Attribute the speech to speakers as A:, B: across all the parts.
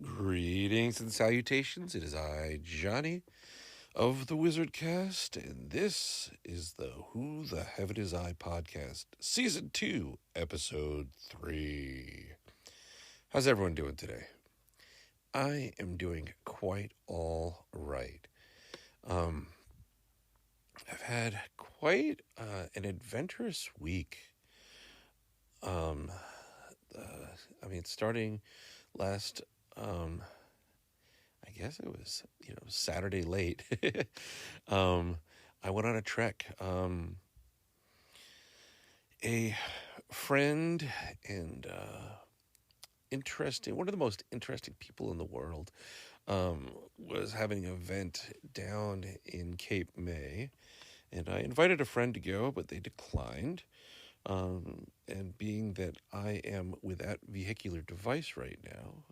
A: Greetings and salutations. It is I, Johnny, of the Wizard Cast, and this is the Who the Heaven Is I podcast, Season 2, Episode 3. How's everyone doing today? I am doing quite all right. Um, I've had quite an adventurous week. Um, starting last I guess it was, Saturday late. um, I went on a trek. A friend and one of the most interesting people in the world, was having an event down in Cape May. And I invited a friend to go, but they declined. And being that I am without vehicular device right now,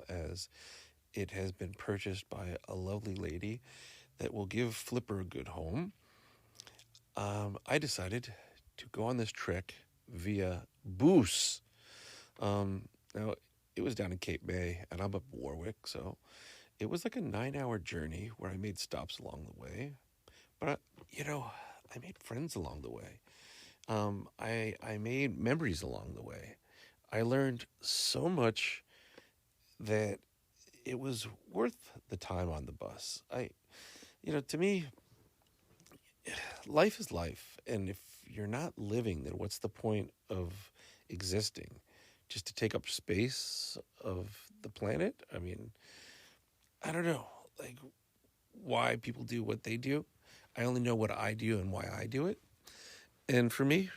A: as it has been purchased by a lovely lady that will give Flipper a good home, I decided to go on this trek via bus. Now, it was down in Cape May, and I'm up Warwick, so it was like a 9-hour journey where I made stops along the way. But, I made friends along the way. I made memories along the way. I learned so much that it was worth the time on the bus. To me, life is life, and if you're not living, then what's the point of existing? Just to take up space of the planet? I don't know, like, why people do what they do. I only know what I do and why I do it. And for me,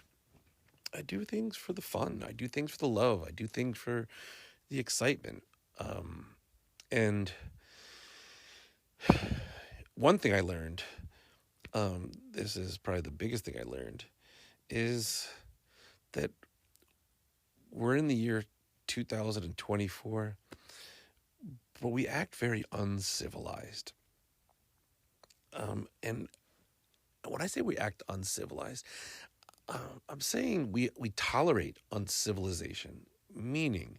A: I do things for the fun. I do things for the love. I do things for the excitement. And one thing I learned, this is probably the biggest thing I learned, is that we're in the year 2024, but we act very uncivilized. And when I say we act uncivilized, I'm saying we tolerate uncivilization, meaning,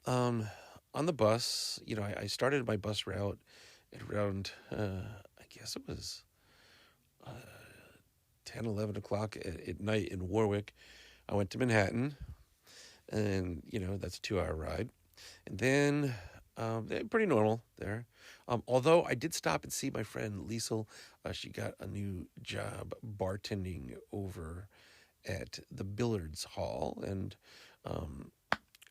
A: on the bus, I started my bus route at around, I guess it was 10, 11 o'clock at night in Warwick. I went to Manhattan, and, that's a 2-hour ride. And then, pretty normal there. Although I did stop and see my friend Liesel. She got a new job bartending over at the Billiards Hall, and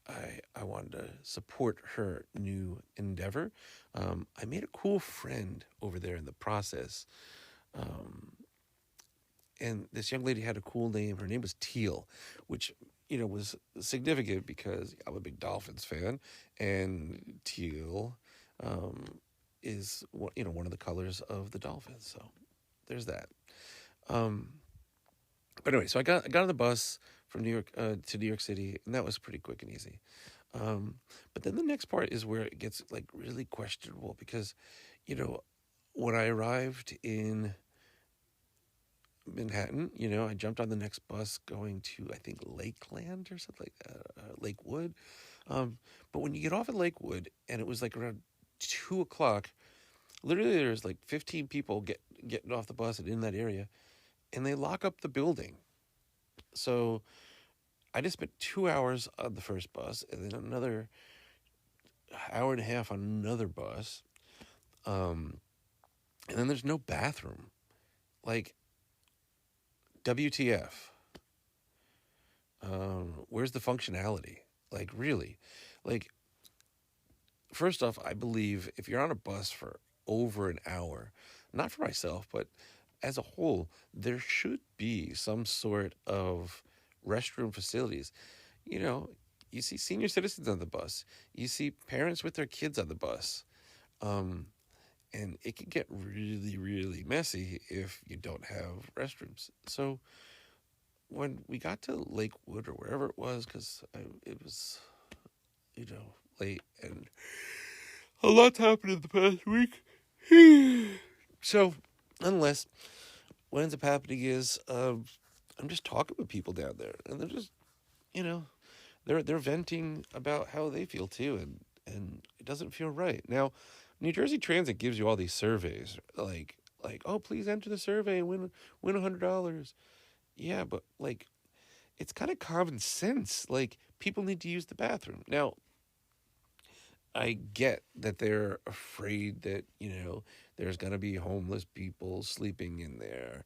A: I wanted to support her new endeavor. I made a cool friend over there in the process. And this young lady had a cool name. Her name was Teal, which, was significant because I'm a big Dolphins fan, and teal is, one of the colors of the Dolphins. So there's that. Um, but anyway, so I got on the bus from New York to New York City, and that was pretty quick and easy. But then the next part is where it gets like really questionable because, when I arrived in Manhattan, I jumped on the next bus going to, I think, Lakeland or something like that, Lakewood. But when you get off at Lakewood, and it was like around 2 o'clock, literally there's like 15 people getting off the bus and in that area, and they lock up the building. So I just spent 2 hours on the first bus, and then another hour and a half on another bus. And then there's no bathroom. Like, WTF? Where's the functionality? Like, really? Like, first off, I believe if you're on a bus for over an hour, not for myself, but as a whole, there should be some sort of restroom facilities. You see senior citizens on the bus. You see parents with their kids on the bus. And it can get really, really messy if you don't have restrooms. So when we got to Lakewood or wherever it was, because it was, late, and a lot's happened in the past week. So, nonetheless, what ends up happening is I'm just talking with people down there, and they're just, they're venting about how they feel too, and doesn't feel right. Now, New Jersey Transit gives you all these surveys, like oh, please enter the survey and win $100. Yeah, but like it's kind of common sense. Like people need to use the bathroom. Now, I get that they're afraid that, there's going to be homeless people sleeping in there,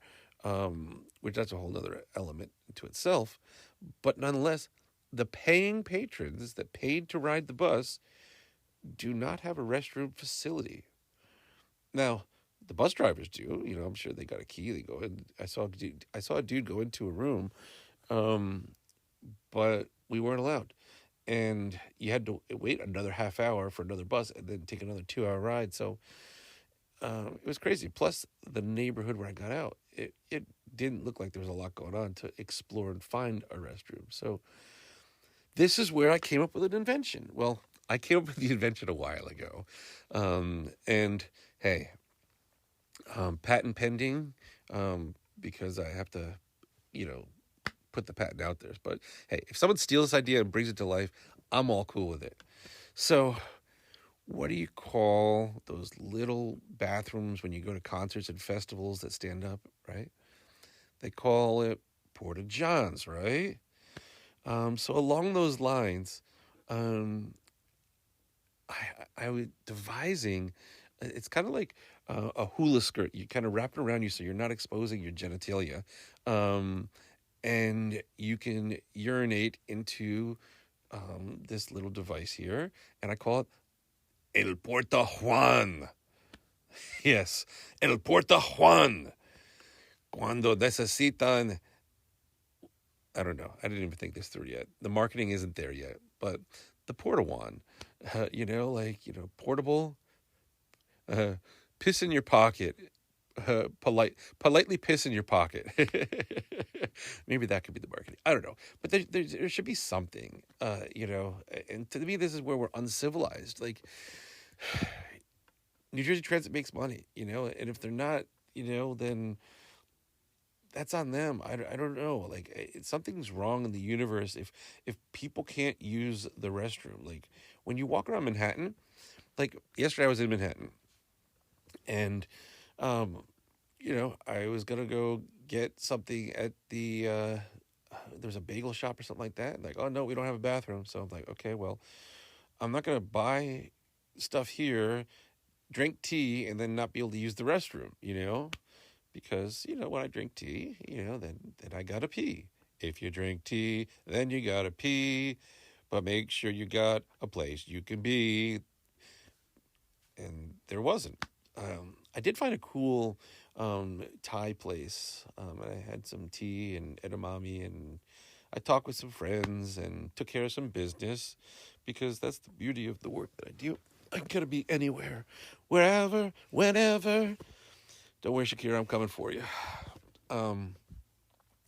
A: which that's a whole other element to itself. But nonetheless, the paying patrons that paid to ride the bus do not have a restroom facility. Now, the bus drivers do. I'm sure they got a key. They go in. I saw a dude go into a room, um, but we weren't allowed, and you had to wait another half hour for another bus and then take another 2 hour ride. So it was crazy. Plus, the neighborhood where I got out, it didn't look like there was a lot going on to explore and find a restroom. So this is where I came up with an invention. Well, I came up with the invention a while ago, and hey, patent pending, because I have to, you know, put the patent out there. But hey, if someone steals this idea and brings it to life, I'm all cool with it. So, what do you call those little bathrooms when you go to concerts and festivals that stand up, right? They call it Porta Johns, right? So along those lines, um, I was devising. It's kind of like a hula skirt. You kind of wrap it around you so you're not exposing your genitalia, um, and you can urinate into this little device here, and I call it El Porta Juan. Yes, El Porta Juan. Cuando necesitan. I don't know. I didn't even think this through yet. The marketing isn't there yet, but the Porta Juan, portable, uh, piss in your pocket, politely piss in your pocket. Maybe that could be the marketing. I don't know, but there should be something, And to me, this is where we're uncivilized. Like New Jersey Transit makes money, and if they're not, then that's on them. I don't know. Like something's wrong in the universe if people can't use the restroom. Like when you walk around Manhattan, like yesterday I was in Manhattan, and I was gonna go get something at the there's a bagel shop or something like that. Like, oh no, we don't have a bathroom. So I'm like, okay, well, I'm not gonna buy stuff here, drink tea, and then not be able to use the restroom. Because when I drink tea, then I gotta pee. If you drink tea, then you gotta pee, but make sure you got a place you can be. And there wasn't. I did find a cool Thai place, and I had some tea and edamame, and I talked with some friends and took care of some business, because that's the beauty of the work that I do. I gotta be anywhere, wherever, whenever. Don't worry, Shakira, I'm coming for you. Um,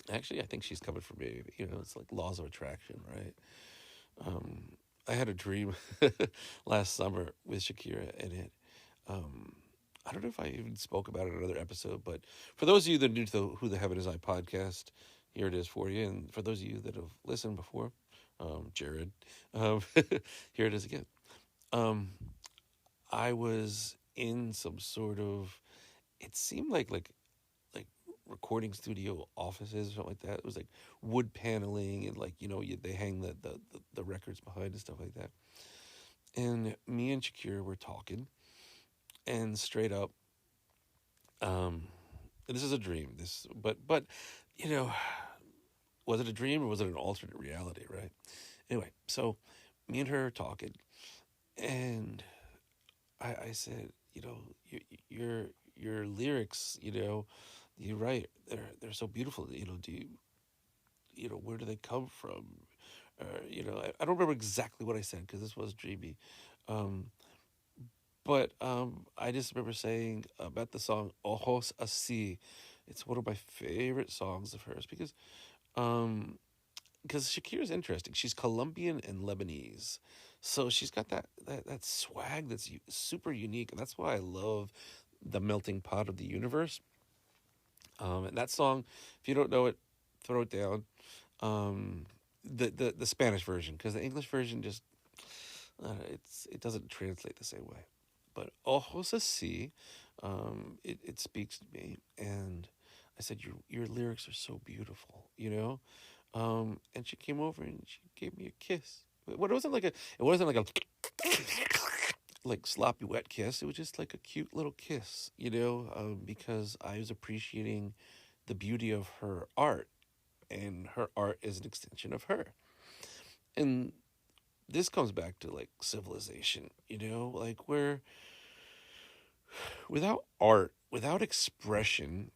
A: Actually, I think she's coming for me. It's like laws of attraction, right? Um, I had a dream last summer with Shakira, and I don't know if I even spoke about it in another episode, but for those of you that are new to the Who the Heaven Is I podcast, here it is for you. And for those of you that have listened before, Jared, here it is again. I was in some sort of, it seemed like recording studio offices or something like that. It was like wood paneling, and they hang the records behind and stuff like that. And me and Shakira were talking, and straight up, this is a dream. But you know, was it a dream or was it an alternate reality? Right. Anyway, so me and her talking, and I said, your lyrics, you write, they're so beautiful. Do where do they come from? I don't remember exactly what I said because this was dreamy. Um, but I just remember saying about the song Ojos Así. It's one of my favorite songs of hers um, because Shakira's interesting. She's Colombian and Lebanese, so she's got that swag that's super unique, and that's why I love the melting pot of the universe. And that song, if you don't know it, throw it down. The Spanish version, because the English version just it doesn't translate the same way. But ojos así, it speaks to me, and I said, your lyrics are so beautiful, you know. And she came over and she gave me a kiss. But it wasn't like a like sloppy wet kiss. It was just like a cute little kiss, you know, because I was appreciating the beauty of her art, and her art is an extension of her. And this comes back to like civilization, you know, like where without art, without expression,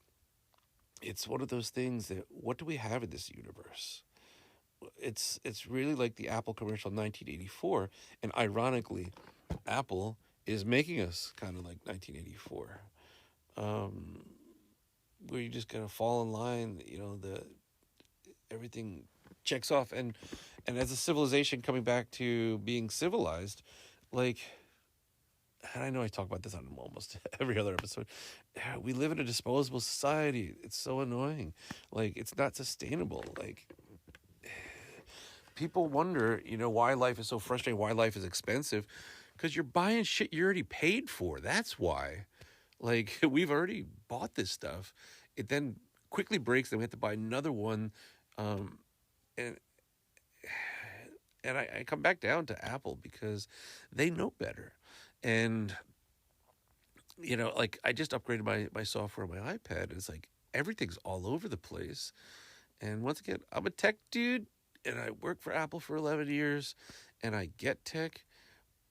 A: it's one of those things that what do we have in this universe? It's really like the Apple commercial 1984, and ironically, Apple is making us kind of like 1984, um, where you just gotta fall in line. You know, the everything checks off, and as a civilization coming back to being civilized, like, and I know I talk about this on almost every other episode. We live in a disposable society. It's so annoying. Like, it's not sustainable. Like, people wonder, you know, why life is so frustrating, why life is expensive, because you're buying shit you already paid for. That's why. Like, we've already bought this stuff. It then quickly breaks, then we have to buy another one. Um, and I come back down to Apple because they know better. And, you know, like, I just upgraded my software on my iPad. And it's like everything's all over the place. And once again, I'm a tech dude, and I worked for Apple for 11 years, and I get tech,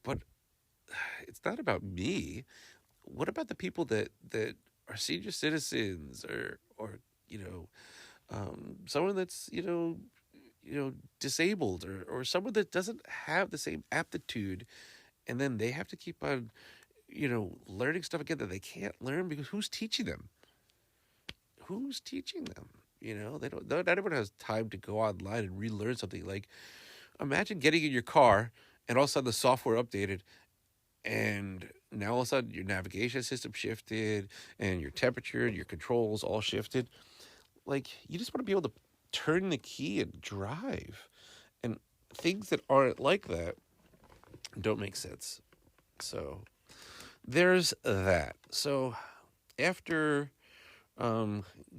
A: but it's not about me. What about the people that are senior citizens, or you know, someone that's disabled, or someone that doesn't have the same aptitude, and then they have to keep on learning stuff again that they can't learn because who's teaching them? Who's teaching them? You know, they don't. Not everyone has time to go online and relearn something. Like, imagine getting in your car and all of a sudden the software updated, and now all of a sudden your navigation system shifted, and your temperature and your controls all shifted. Like, you just want to be able to turn the key and drive, and things that aren't like that don't make sense. So there's that. So after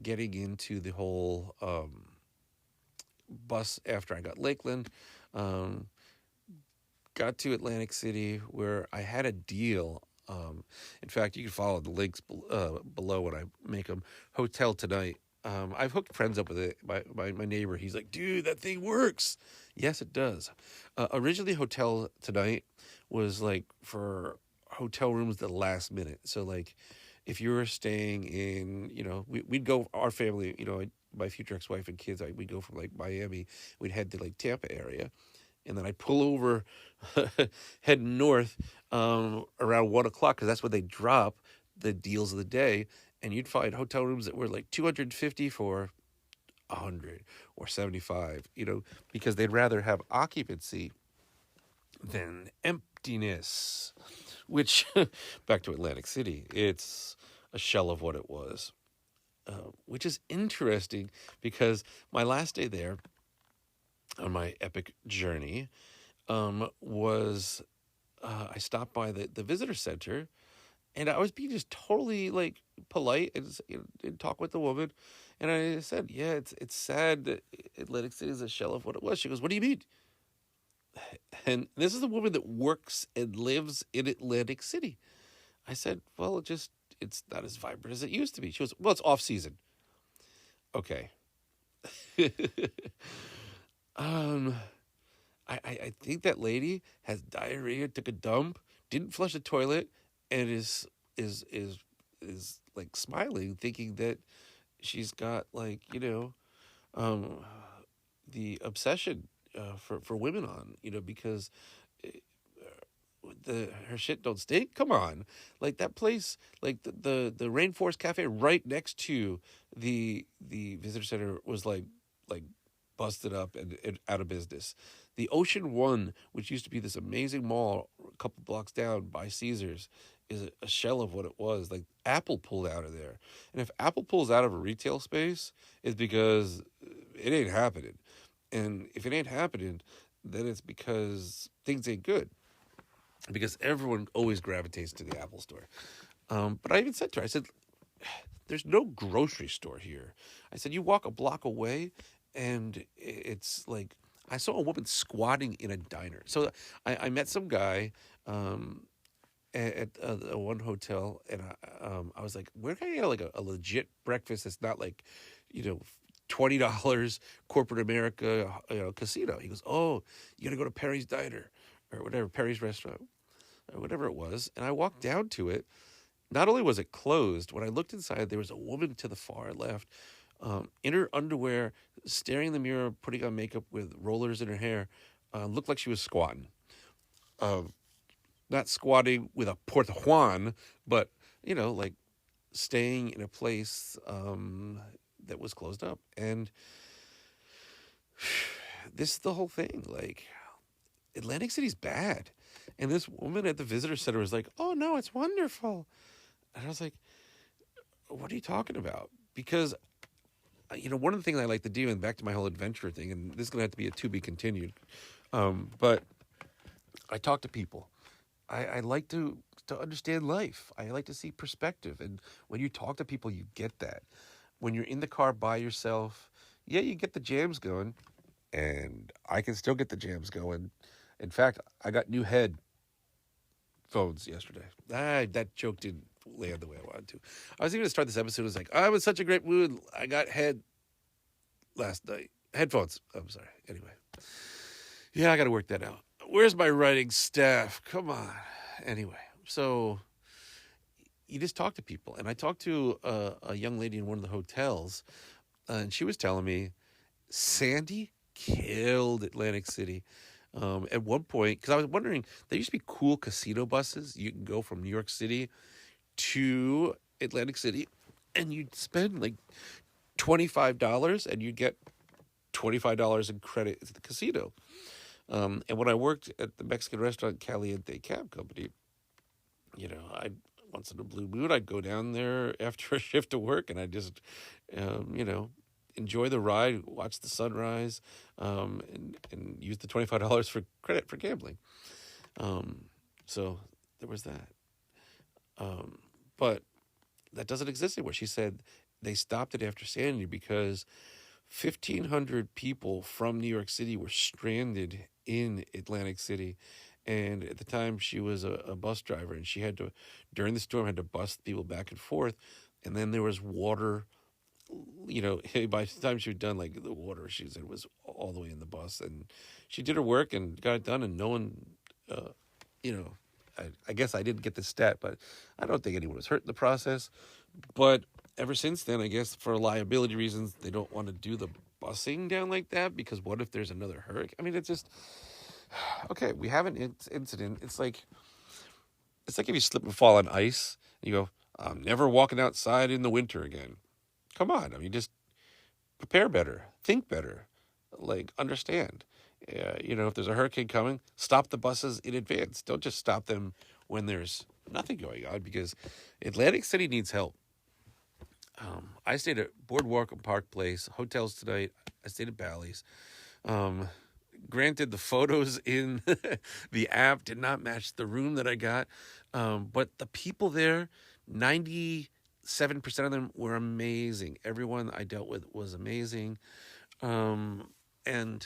A: getting into the whole bus, after I got Lakeland, um, got to Atlantic City where I had a deal. In fact, you can follow the links below when I make them. Hotel Tonight. I've hooked friends up with it. My neighbor, he's like, dude, that thing works. Yes, it does. Originally, Hotel Tonight was like for hotel rooms the last minute. So, like, if you were staying in, we'd go, our family, my future ex-wife and kids, we'd go from like Miami, we'd head to like Tampa area, and then I'd pull over, head north around 1 o'clock, because that's when they drop the deals of the day, and you'd find hotel rooms that were like 250 for 100 or 75, because they'd rather have occupancy than emptiness. Which, back to Atlantic City, it's a shell of what it was, which is interesting because my last day there on my epic journey was I stopped by the visitor center, and I was being just totally like polite and talk with the woman, and I said, yeah, it's sad that Atlantic City is a shell of what it was. She goes, what do you mean? And this is a woman that works and lives in Atlantic City. I said, well, it's not as vibrant as it used to be. She goes, well, it's off season. Okay. um, I think that lady has diarrhea, took a dump, didn't flush the toilet, and is like smiling, thinking that she's got like um, the obsession for women on, because her shit don't stink. Come on, like that place, like the Rainforest Cafe right next to the visitor center was like busted up and out of business. The Ocean One, which used to be this amazing mall a couple blocks down by Caesars, is a shell of what it was. Like, Apple pulled out of there, and if Apple pulls out of a retail space, it's because it ain't happening. And if it ain't happening, then it's because things ain't good. because everyone always gravitates to the Apple store. But I even said to her, I said, there's no grocery store here. I said, you walk a block away and it's like, I saw a woman squatting in a diner. So I met some guy at one hotel, and I was like, where can I get like a legit breakfast that's not like, you know, $20 corporate America, casino. He goes, oh, you got to go to Perry's Diner or whatever, Perry's Restaurant or whatever it was. And I walked down to it. Not only was it closed, when I looked inside, there was a woman to the far left, in her underwear, staring in the mirror, putting on makeup with rollers in her hair. Looked like she was squatting. Uh, Not squatting with a Porta Juan, but, like staying in a place that was closed up. And this is the whole thing. Like, Atlantic City's bad. And this woman at the visitor center was like, oh, no, it's wonderful. And I was like, what are you talking about? Because, one of the things I like to do, and back to my whole adventure thing, and this is going to have to be a to be continued, but I talk to people. I like to understand life. I like to see perspective. And when you talk to people, you get that. When you're in the car by yourself, yeah, you get the jams going. And I can still get the jams going. In fact, I got new headphones yesterday. That joke didn't land the way I wanted to. I was even going to start this episode. I was like, I'm in such a great mood. I got last night. Headphones. I'm sorry. Anyway. Yeah, I got to work that out. Where's my writing staff? Come on. Anyway, so you just talk to people. And I talked to a young lady in one of the hotels, and she was telling me Sandy killed Atlantic City. At one point, because I was wondering, there used to be cool casino buses. You can go from New York City to Atlantic City, and you'd spend like $25, and you'd get $25 in credit at the casino. And when I worked at the Mexican restaurant Caliente Cab Company, I'd once in a blue moon, I'd go down there after a shift of work, and I'd just, enjoy the ride, watch the sunrise, and use the $25 for credit for gambling. So there was that. But that doesn't exist anymore. She said they stopped it after Sandy because 1,500 people from New York City were stranded in Atlantic City. And at the time, she was a bus driver, and she had to, during the storm, had to bus people back and forth. And then there was water. By the time she was done, like the water, she said, was all the way in the bus. And she did her work and got it done. And no one, I guess I didn't get the stat, but I don't think anyone was hurt in the process. But ever since then, I guess for liability reasons, they don't want to do the busing down like that, because what if there's another hurricane? I mean, it's just, okay, we have an incident. It's like if you slip and fall on ice, and you go, I'm never walking outside in the winter again. Come on, I mean, just prepare better, think better, like understand. If there's a hurricane coming, stop the buses in advance. Don't just stop them when there's nothing going on, because Atlantic City needs help. I stayed at Boardwalk and Park Place, hotels tonight. I stayed at Bally's. Granted, the photos in the app did not match the room that I got, but the people there, 97% of them were amazing. Everyone I dealt with was amazing. And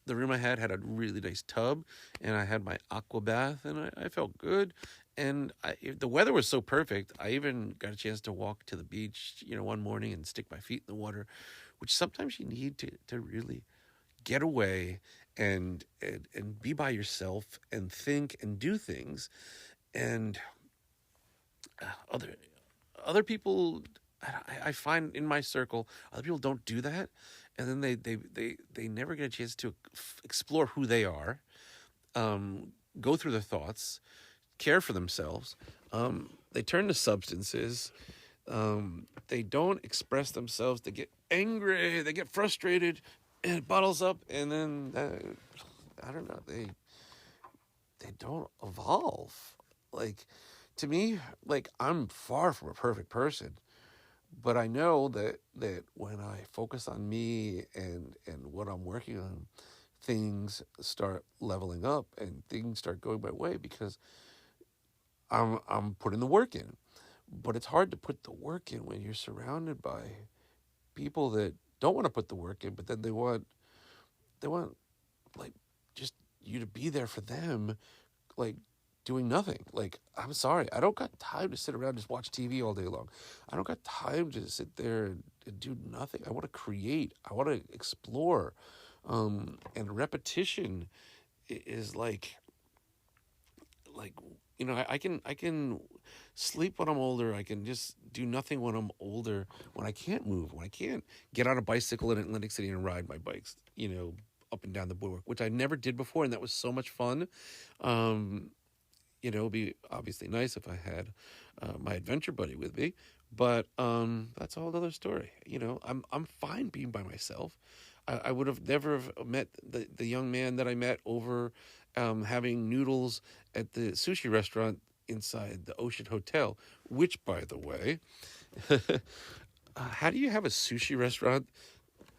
A: the room I had a really nice tub, and I had my aqua bath, and I felt good. And the weather was so perfect, I even got a chance to walk to the beach, one morning and stick my feet in the water, which sometimes you need to really get away and be by yourself and think and do things. And other people, I find in my circle, other people don't do that, and then they never get a chance to explore who they are, go through their thoughts, care for themselves. They turn to substances. They don't express themselves. They get angry. They get frustrated, and it bottles up. And then I don't know. They don't evolve. Like, to me, like, I'm far from a perfect person, but I know that when I focus on me and what I'm working on, things start leveling up and things start going my way, because I'm putting the work in. But it's hard to put the work in when you're surrounded by people that don't want to put the work in, but then they want like just you to be there for them, like doing nothing. Like, I'm sorry, I don't got time to sit around and just watch TV all day long. I don't got time to sit there and do nothing. I want to create. I want to explore. And repetition is like I can sleep when I'm older. I can just do nothing when I'm older. When I can't move, when I can't get on a bicycle in Atlantic City and ride my bikes, up and down the boardwalk, which I never did before, and that was so much fun. Um, it'd be obviously nice if I had my adventure buddy with me, but that's a whole other story. I'm fine being by myself. I would have never have met the young man that I met over having noodles at the sushi restaurant inside the Ocean Hotel, which, by the way, how do you have a sushi restaurant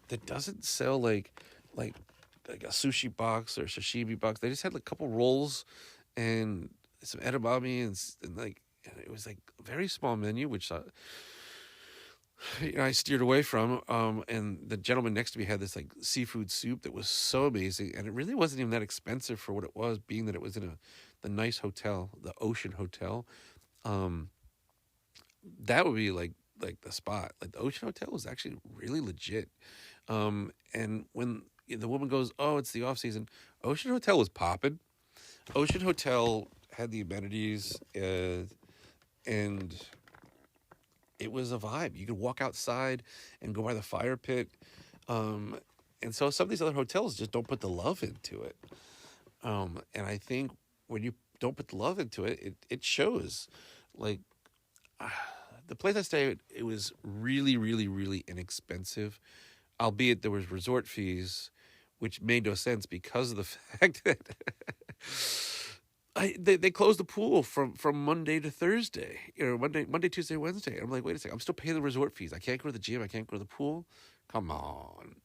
A: that doesn't sell like like a sushi box or sashimi box? They just had like a couple rolls and some edamame and it was like a very small menu, which I steered away from. And the gentleman next to me had this like seafood soup that was so amazing, and it really wasn't even that expensive for what it was, being that it was in the nice hotel, the Ocean Hotel. Um, that would be like the spot. Like the Ocean Hotel was actually really legit. And when the woman goes, "Oh, it's the off season," Ocean Hotel was popping. Ocean Hotel had the amenities, and it was a vibe. You could walk outside and go by the fire pit. Um, and so some of these other hotels just don't put the love into it. And I think when you don't put the love into it, it shows. Like, the place I stayed at, it was really, really, really inexpensive, albeit there was resort fees, which made no sense because of the fact that they closed the pool from Monday to Thursday. Monday, Tuesday, Wednesday. I'm like, wait a second, I'm still paying the resort fees. I can't go to the gym. I can't go to the pool. Come on,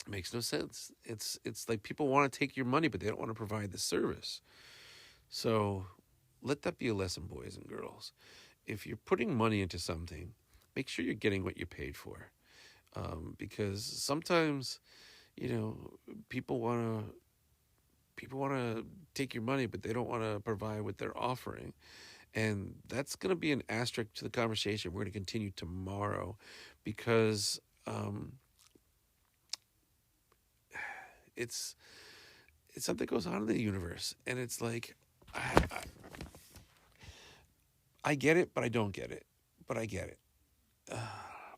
A: it makes no sense. It's like people want to take your money, but they don't want to provide the service. So let that be a lesson, boys and girls. If you're putting money into something, make sure you're getting what you paid for. Because sometimes, you know, people want to take your money, but they don't want to provide what they're offering. And that's going to be an asterisk to the conversation we're going to continue tomorrow, because it's something that goes on in the universe, and it's like I get it, but I don't get it. But I get it,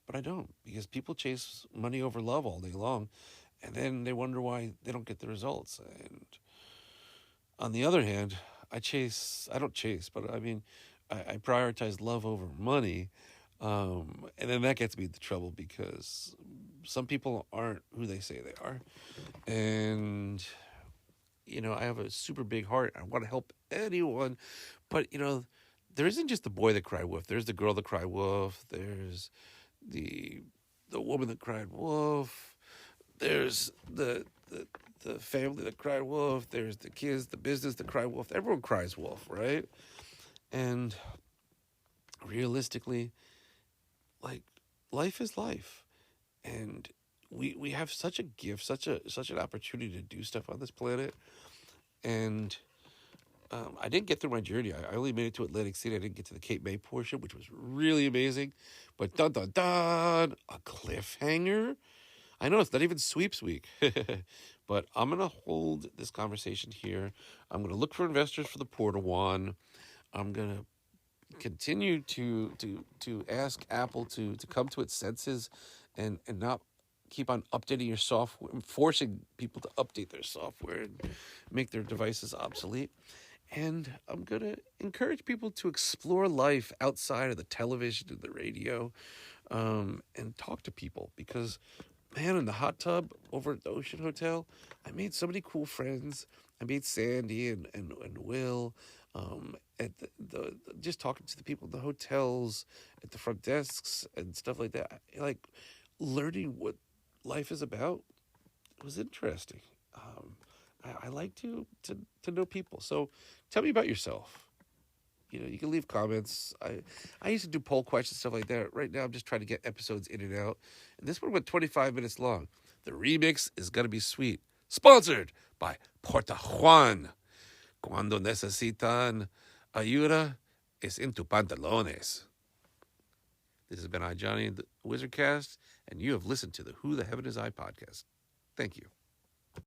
A: but I don't, because people chase money over love all day long, and then they wonder why they don't get the results. And on the other hand, I don't chase, but I mean, I prioritize love over money. And then that gets me into trouble, because some people aren't who they say they are. And, I have a super big heart. I want to help anyone. But, there isn't just the boy that cried wolf. There's the girl that cried wolf. There's the woman that cried wolf. There's the family that cried wolf. There's the kids, the business that cried wolf. Everyone cries wolf, right? And realistically, like, life is life, and we have such a gift, such an opportunity to do stuff on this planet. And I didn't get through my journey. I only made it to Atlantic City. I didn't get to the Cape May portion, which was really amazing. But dun dun dun, a cliffhanger. I know it's not even sweeps week, but I'm gonna hold this conversation here. I'm gonna look for investors for the Porta Juan. I'm gonna continue to ask Apple to come to its senses, and not keep on updating your software, forcing people to update their software and make their devices obsolete. And I'm going to encourage people to explore life outside of the television and the radio, and talk to people, because, man, in the hot tub over at the Ocean Hotel, I made so many cool friends. I made Sandy and Will, at the just talking to the people in the hotels, at the front desks and stuff like that. Like, learning what life is about was interesting. I like to know people. So tell me about yourself. You can leave comments. I used to do poll questions, stuff like that. Right now, I'm just trying to get episodes in and out. And this one went 25 minutes long. The remix is going to be sweet. Sponsored by Porta Juan. Cuando necesitan ayuda, es en tu pantalones. This has been I, Johnny, the Wizardcast, and you have listened to the Who the Heaven Is I podcast. Thank you.